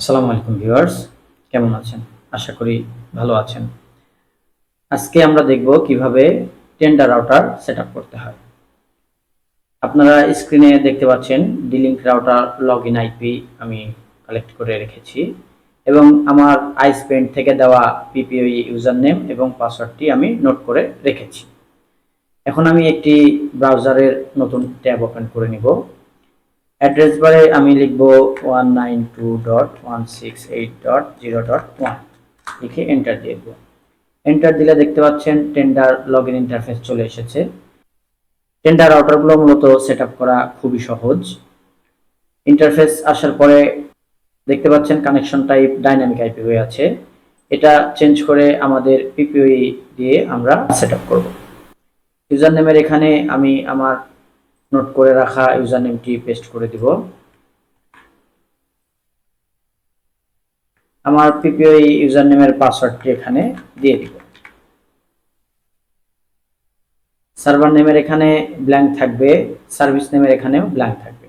আসসালামু আলাইকুম ভিউয়ার্স, কেমন আছেন? আশা করি ভালো আছেন। আজকে আমরা দেখব কিভাবে টেন্ডার রাউটার সেটআপ করতে হয়। আপনারা স্ক্রিনে দেখতে পাচ্ছেন D-Link রাউটার লগইন আইপি আমি কালেক্ট করে রেখেছি এবং আমার আইসপেন্ট থেকে দেওয়া পিপিওই ইউজার নেম এবং পাসওয়ার্ডটি আমি নোট করে রেখেছি। এখন আমি একটি ব্রাউজারের নতুন ট্যাব ওপেন করে নিব। অ্যাড্রেস বারে আমি লিখব 192.168.0.1 লিখে এন্টার দিয়ে দেব। এন্টার দিলে দেখতে পাচ্ছেন টেন্ডার লগইন ইন্টারফেস চলে এসেছে। টেন্ডার রাউটারগুলো মূলত সেটআপ করা খুবই সহজ। ইন্টারফেস আসার পরে দেখতে পাচ্ছেন কানেকশন টাইপ ডাইনামিক আইপি হয়ে আছে। এটা চেঞ্জ করে আমাদের পিপিওই দিয়ে আমরা সেটআপ করব। ইউজার নেমের এখানে আমি আমার নোট করে রাখা ইউজার নেমটি পেস্ট করে দিব। আমার পিপিওই ইউজার নেমের পাসওয়ার্ডটি এখানে দিয়ে দিব। সার্ভার নেমের এখানে ব্ল্যাঙ্ক থাকবে, সার্ভিস নেমের এখানেও ব্ল্যাঙ্ক থাকবে।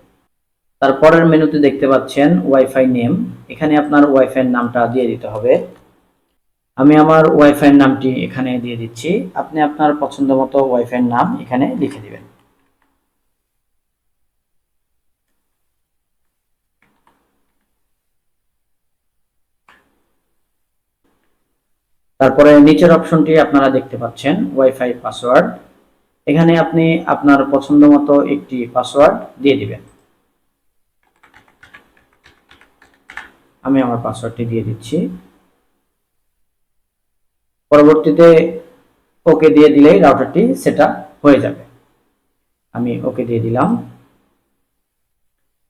তারপরের মেনুতে দেখতে পাচ্ছেন ওয়াইফাই নেম, এখানে আপনার ওয়াইফাই নামটা দিয়ে দিতে হবে। আমি আমার ওয়াইফাই নামটি এখানে দিয়ে দিচ্ছি, আপনি আপনার পছন্দ মতো ওয়াইফাই নাম এখানে লিখে দিবেন। তারপরে নিচের অপশনটি আপনারা দেখতে পাচ্ছেন ওয়াইফাই পাসওয়ার্ড, এখানে আপনি আপনার পছন্দ মতো একটি পাসওয়ার্ড দিয়ে দিবেন। আমি আমার পাসওয়ার্ডটি দিয়ে দিচ্ছি। পরবর্তীতে ওকে দিয়ে দিলেই রাউটারটি সেটআপ হয়ে যাবে। আমি ওকে দিয়ে দিলাম।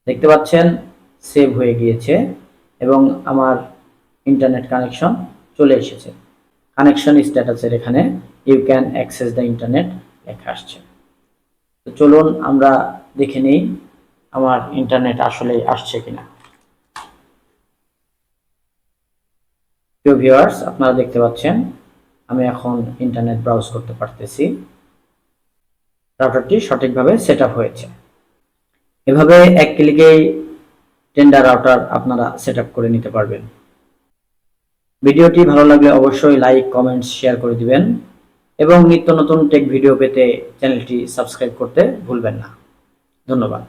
দেখতে পাচ্ছেন সেভ হয়ে গিয়েছে এবং আমার ইন্টারনেট কানেকশন চলে এসেছে। কানেকশন স্ট্যাটাসের এখানে you can access the internet লেখা আসছে। তো চলুন আমরা দেখে নেই আমার ইন্টারনেট আসলে আসছে কিনা। প্রিয় ভিউয়ার্স, আপনারা দেখতে পাচ্ছেন আমি এখন ইন্টারনেট ব্রাউজ করতে পারতেছি। রাউটারটি সঠিকভাবে সেটআপ হয়েছে। এভাবে এক ক্লিকেই টেন্ডার রাউটার আপনারা সেটআপ করে নিতে পারবেন। ভিডিওটি ভালো লাগলে অবশ্যই লাইক, কমেন্টস, শেয়ার করে দিবেন এবং নিত্য নতুন টেক ভিডিও পেতে চ্যানেলটি সাবস্ক্রাইব করতে ভুলবেন না। ধন্যবাদ।